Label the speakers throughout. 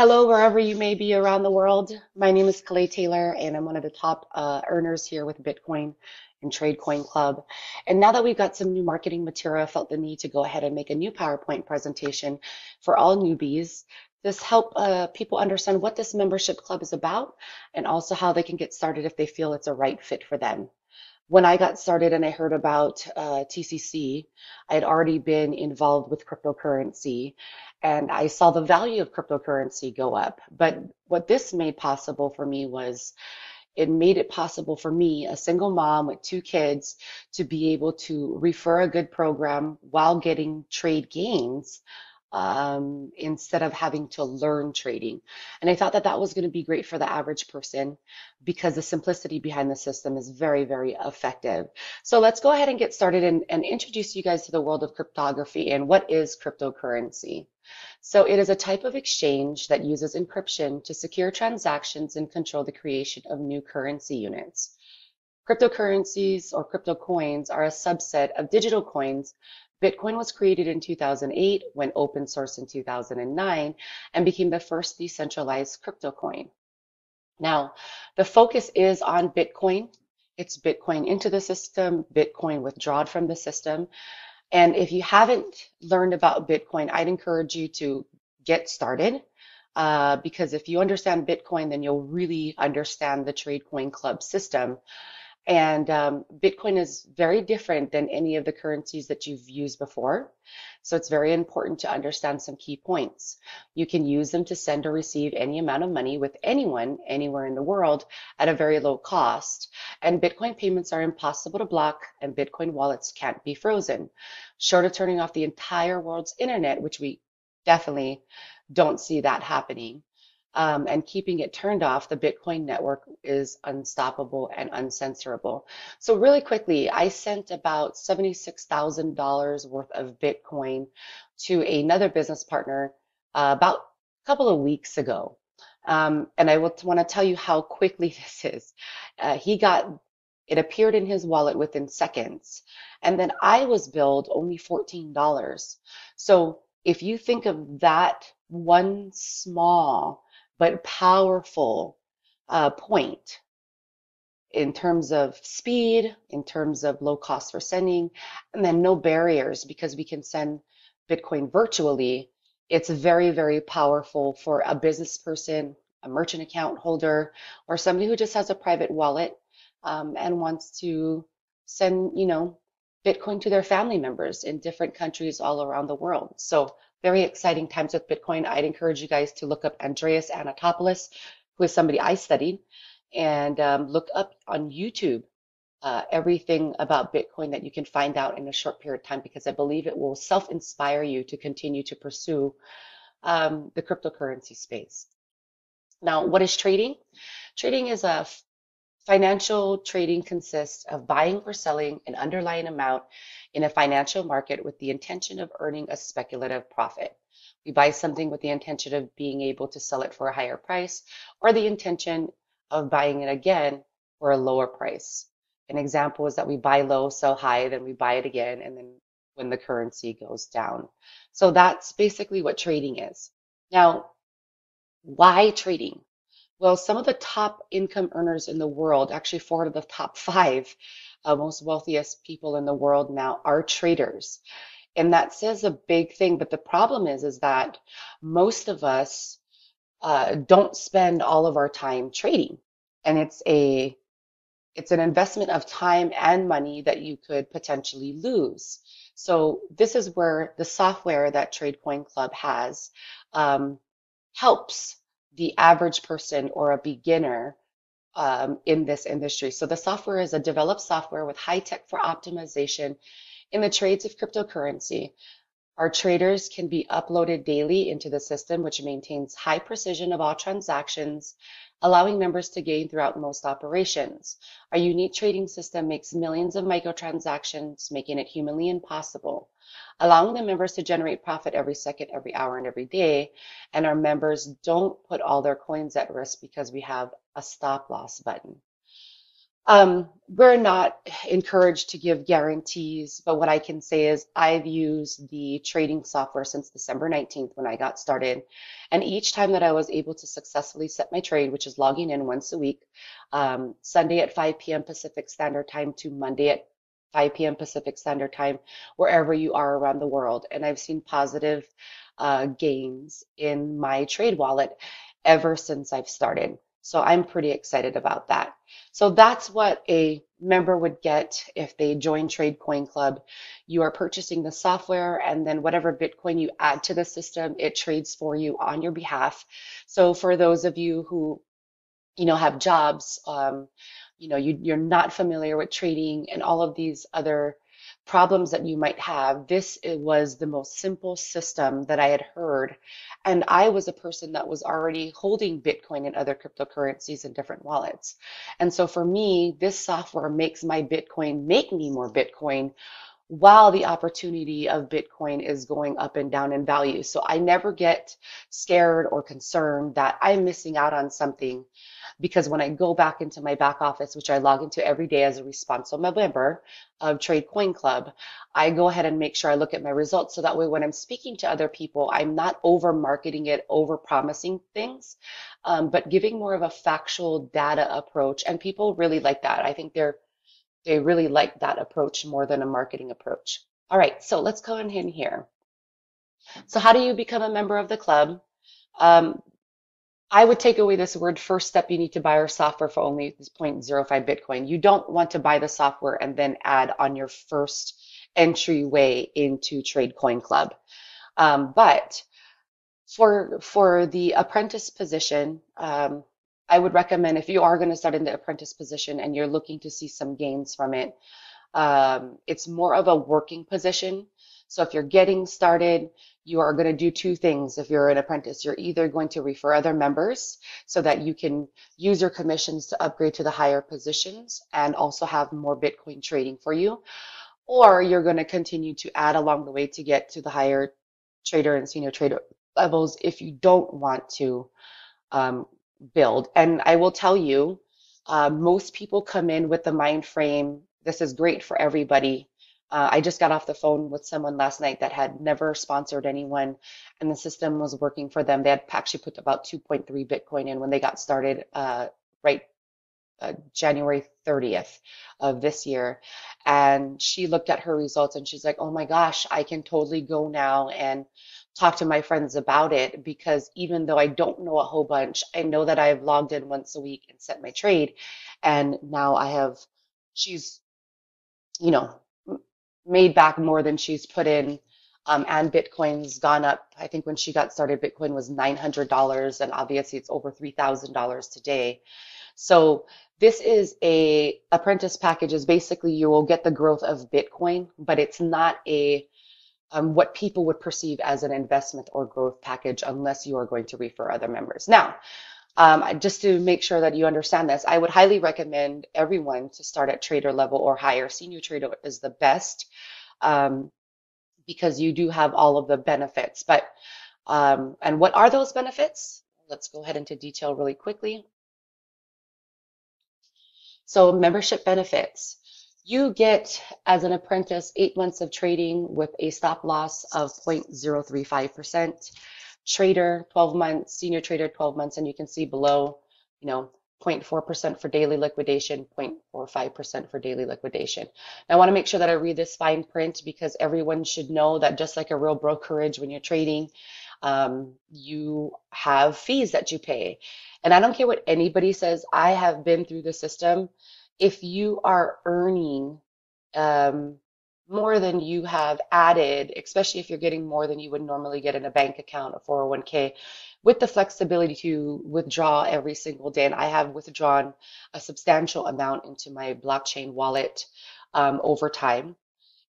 Speaker 1: Hello, wherever you may be around the world. My name is Kalei Taylor, and I'm one of the top earners here with Bitcoin and Trade Coin Club. And now that we've got some new marketing material, I felt the need to go ahead and make a new PowerPoint presentation for all newbies. This help people understand what this membership club is about, and also how they can get started if they feel it's a right fit for them. When I got started and I heard about TCC, I had already been involved with cryptocurrency and I saw the value of cryptocurrency go up. But what this made possible for me was it made it possible for me, a single mom with two kids, to be able to refer a good program while getting trade gains instead of having to learn trading. And I thought that that was going to be great for the average person because the simplicity behind the system is very, very effective. So let's go ahead and get started and introduce you guys to the world of cryptography and what is cryptocurrency. So it is a type of exchange that uses encryption to secure transactions and control the creation of new currency units. Cryptocurrencies or crypto coins are a subset of digital coins. Bitcoin was created in 2008, went open source in 2009, and became the first decentralized crypto coin. Now, the focus is on Bitcoin. It's Bitcoin into the system, Bitcoin withdrawn from the system. And if you haven't learned about Bitcoin, I'd encourage you to get started because if you understand Bitcoin, then you'll really understand the Trade Coin Club system. And Bitcoin is very different than any of the currencies that you've used before. So it's very important to understand some key points. You can use them to send or receive any amount of money with anyone, anywhere in the world at a very low cost. And Bitcoin payments are impossible to block, and Bitcoin wallets can't be frozen. Short of turning off the entire world's internet, which we definitely don't see that happening. And keeping it turned off, the Bitcoin network is unstoppable and uncensorable. So really quickly, I sent about $76,000 worth of Bitcoin to another business partner about a couple of weeks ago. And I want to tell you how quickly this is. It appeared in his wallet within seconds. And then I was billed only $14. So if you think of that one small but powerful point in terms of speed, in terms of low cost for sending, and then no barriers because we can send Bitcoin virtually. It's very, very powerful for a business person, a merchant account holder, or somebody who just has a private wallet and wants to send, Bitcoin to their family members in different countries all around the world. So very exciting times with Bitcoin. I'd encourage you guys to look up Andreas Anatopoulos, who is somebody I studied, and look up on YouTube everything about Bitcoin that you can find out in a short period of time, because I believe it will self-inspire you to continue to pursue the cryptocurrency space. Now, what is trading? Trading is a financial trading consists of buying or selling an underlying amount in a financial market with the intention of earning a speculative profit. We buy something with the intention of being able to sell it for a higher price or the intention of buying it again for a lower price. An example is that we buy low, sell high, then we buy it again, and then when the currency goes down. So that's basically what trading is. Now, why trading? Well, some of the top income earners in the world, actually four of the top five most wealthiest people in the world now are traders. And that says a big thing. But the problem is that most of us don't spend all of our time trading. And it's an investment of time and money that you could potentially lose. So this is where the software that Trade Coin Club has helps the average person or a beginner in this industry. So the software is a developed software with high tech for optimization in the trades of cryptocurrency. Our traders can be uploaded daily into the system, which maintains high precision of all transactions, allowing members to gain throughout most operations. Our unique trading system makes millions of microtransactions, making it humanly impossible, allowing the members to generate profit every second, every hour, and every day. And our members don't put all their coins at risk because we have a stop loss button. We're not encouraged to give guarantees, but what I can say is I've used the trading software since December 19th when I got started. And each time that I was able to successfully set my trade, which is logging in once a week, Sunday at 5 p.m. Pacific Standard Time to Monday at 5 p.m. Pacific Standard Time, wherever you are around the world. And I've seen positive gains in my trade wallet ever since I've started. So I'm pretty excited about that. So that's what a member would get if they join Trade Coin Club. You are purchasing the software, and then whatever Bitcoin you add to the system, it trades for you on your behalf. So for those of you who have jobs, you're not familiar with trading and all of these other problems that you might have. This it was the most simple system that I had heard. And I was a person that was already holding Bitcoin and other cryptocurrencies in different wallets. And so for me, this software makes my Bitcoin make me more Bitcoin while the opportunity of Bitcoin is going up and down in value. So I never get scared or concerned that I'm missing out on something, because when I go back into my back office, which I log into every day as a responsible member of Trade Coin Club, I go ahead and make sure I look at my results. So that way, when I'm speaking to other people, I'm not over marketing it, over promising things, but giving more of a factual data approach. And people really like that. I think they really like that approach more than a marketing approach. All right, so let's go in here. So how do you become a member of the club? Um, I would take away this word first step. You need to buy our software for only this 0.05 Bitcoin. You don't want to buy the software and then add on your first entryway into Trade Coin Club. But for the apprentice position, I would recommend, if you are going to start in the apprentice position and you're looking to see some gains from it, it's more of a working position. So if you're getting started, you are going to do two things. If you're an apprentice, you're either going to refer other members so that you can use your commissions to upgrade to the higher positions and also have more Bitcoin trading for you, or you're going to continue to add along the way to get to the higher trader and senior trader levels if you don't want to um, build. And I will tell you, most people come in with the mind frame, this is great for everybody. I just got off the phone with someone last night that had never sponsored anyone, and the system was working for them. They had actually put about 2.3 Bitcoin in when they got started, right January 30th of this year. And she looked at her results and she's like, oh my gosh, I can totally go now and talk to my friends about it, because even though I don't know a whole bunch, I know that I've logged in once a week and set my trade. And now she's, you know, made back more than she's put in. And Bitcoin's gone up. I think when she got started, Bitcoin was $900, and obviously it's over $3,000 today. So this is a apprentice package. Is basically you will get the growth of Bitcoin, but it's not a what people would perceive as an investment or growth package unless you are going to refer other members. Now, just to make sure that you understand this, I would highly recommend everyone to start at trader level or higher. Senior trader is the best, because you do have all of the benefits. But and what are those benefits? Let's go ahead into detail really quickly. So membership benefits. You get, as an apprentice, 8 months of trading with a stop loss of 0.035%. Trader, 12 months. Senior trader, 12 months. And you can see below, 0.4% for daily liquidation, 0.45% for daily liquidation. Now, I want to make sure that I read this fine print, because everyone should know that just like a real brokerage, when you're trading, you have fees that you pay. And I don't care what anybody says, I have been through the system. If you are earning um, more than you have added, especially if you're getting more than you would normally get in a bank account, a 401k, with the flexibility to withdraw every single day. And I have withdrawn a substantial amount into my blockchain wallet over time.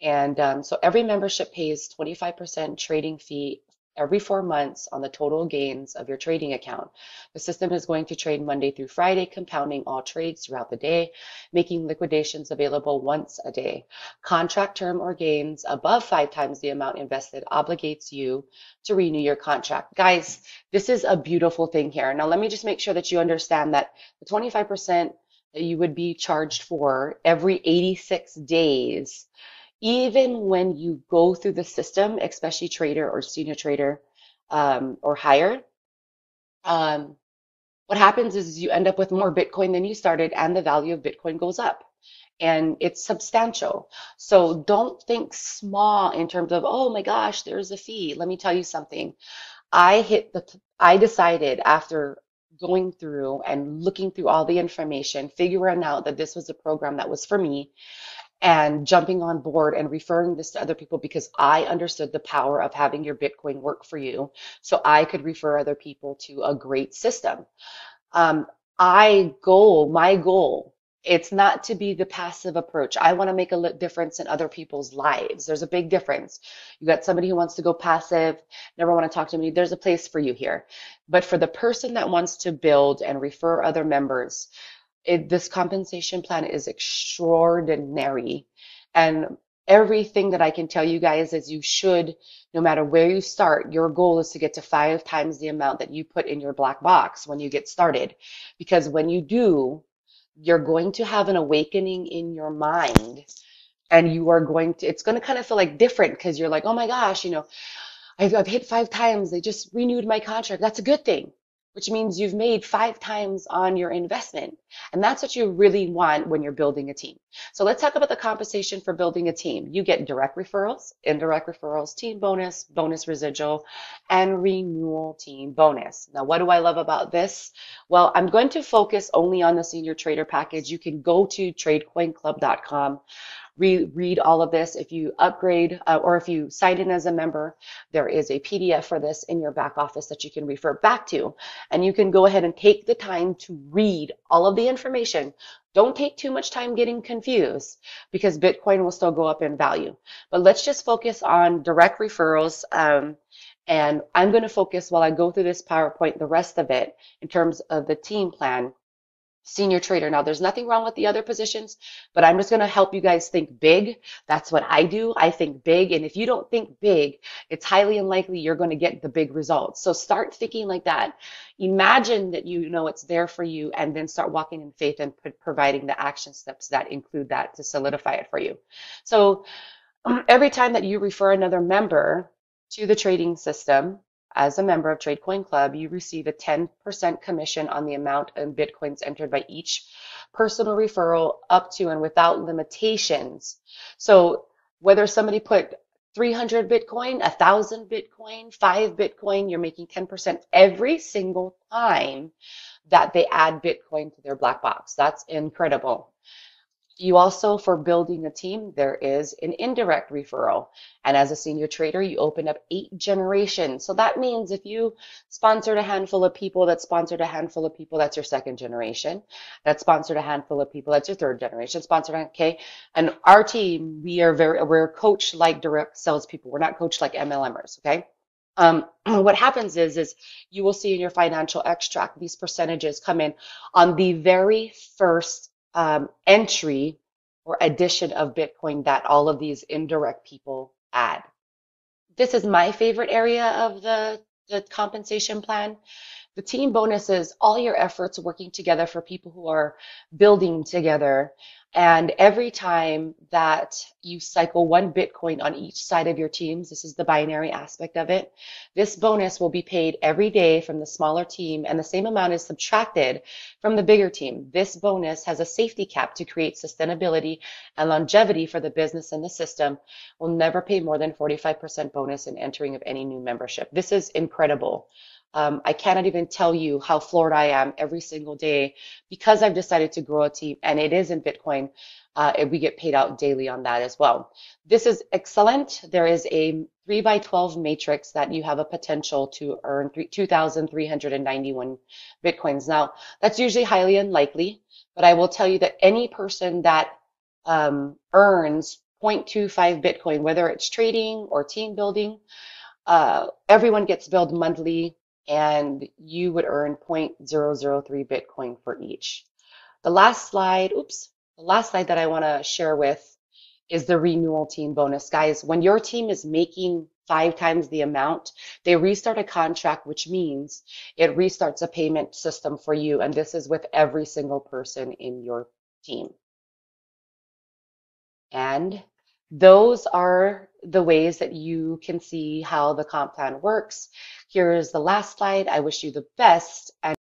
Speaker 1: And so every membership pays 25% trading fee every 4 months on the total gains of your trading account. The system is going to trade Monday through Friday, compounding all trades throughout the day, making liquidations available once a day. Contract term or gains above 5 times the amount invested obligates you to renew your contract. Guys, this is a beautiful thing here. Now, let me just make sure that you understand that the 25% that you would be charged for every 86 days, even when you go through the system, especially trader or senior trader or higher. Um, what happens is you end up with more Bitcoin than you started, and the value of Bitcoin goes up. And it's substantial. So don't think small in terms of, oh my gosh, there's a fee. Let me tell you something. I decided after going through and looking through all the information, figuring out that this was a program that was for me, and jumping on board and referring this to other people because I understood the power of having your Bitcoin work for you so I could refer other people to a great system. Um, my goal, it's not to be the passive approach. I want to make a difference in other people's lives. There's a big difference. You got somebody who wants to go passive, never want to talk to me. There's a place for you here. But for the person that wants to build and refer other members, this compensation plan is extraordinary. And everything that I can tell you guys is you should, no matter where you start, your goal is to get to 5 times the amount that you put in your black box when you get started. Because when you do, you're going to have an awakening in your mind, and you are going to, it's going to kind of feel like different because you're like, oh my gosh, I've hit 5 times. They just renewed my contract. That's a good thing, which means you've made 5 times on your investment. And that's what you really want when you're building a team. So let's talk about the compensation for building a team. You get direct referrals, indirect referrals, team bonus, bonus residual, and renewal team bonus. Now, what do I love about this? Well, I'm going to focus only on the senior trader package. You can go to tradecoinclub.com. Read all of this. If you upgrade or if you sign in as a member, there is a PDF for this in your back office that you can refer back to. And you can go ahead and take the time to read all of the information. Don't take too much time getting confused because Bitcoin will still go up in value. But let's just focus on direct referrals. And I'm going to focus while I go through this PowerPoint, the rest of it in terms of the team plan. Senior trader. Now, there's nothing wrong with the other positions, but I'm just going to help you guys think big. That's what I do. I think big. And if you don't think big, it's highly unlikely you're going to get the big results. So start thinking like that. Imagine that you know it's there for you, and then start walking in faith and providing the action steps that include that to solidify it for you. So every time that you refer another member to the trading system, as a member of TradeCoin Club, you receive a 10% commission on the amount of Bitcoins entered by each personal referral up to and without limitations. So whether somebody put 300 Bitcoin, 1,000 Bitcoin, 5 Bitcoin, you're making 10% every single time that they add Bitcoin to their black box. That's incredible. You also, for building a team, there is an indirect referral. And as a senior trader, you open up 8 generations. So that means if you sponsored a handful of people, that sponsored a handful of people, that's your second generation. That sponsored a handful of people, that's your third generation. Sponsored, okay. And our team, we're coached like direct salespeople. We're not coached like MLMers, okay? What happens is you will see in your financial extract, these percentages come in on the very first entry or addition of Bitcoin that all of these indirect people add. This is my favorite area of the compensation plan. The team bonus is all your efforts working together for people who are building together. And every time that you cycle 1 Bitcoin on each side of your teams, this is the binary aspect of it, this bonus will be paid every day from the smaller team, and the same amount is subtracted from the bigger team. This bonus has a safety cap to create sustainability and longevity for the business and the system. Will never pay more than 45% bonus in entering of any new membership. This is incredible. I cannot even tell you how floored I am every single day because I've decided to grow a team, and it is in Bitcoin. And we get paid out daily on that as well. This is excellent. There is a 3x12 matrix that you have a potential to earn 2,391 Bitcoins. Now, that's usually highly unlikely, but I will tell you that any person that earns 0.25 Bitcoin, whether it's trading or team building, everyone gets billed monthly, and you would earn 0.003 Bitcoin for each. The last slide that I want to share with is the renewal team bonus. Guys, when your team is making 5 times the amount, they restart a contract, which means it restarts a payment system for you. And this is with every single person in your team. And those are the ways that you can see how the comp plan works. Here is the last slide. I wish you the best. And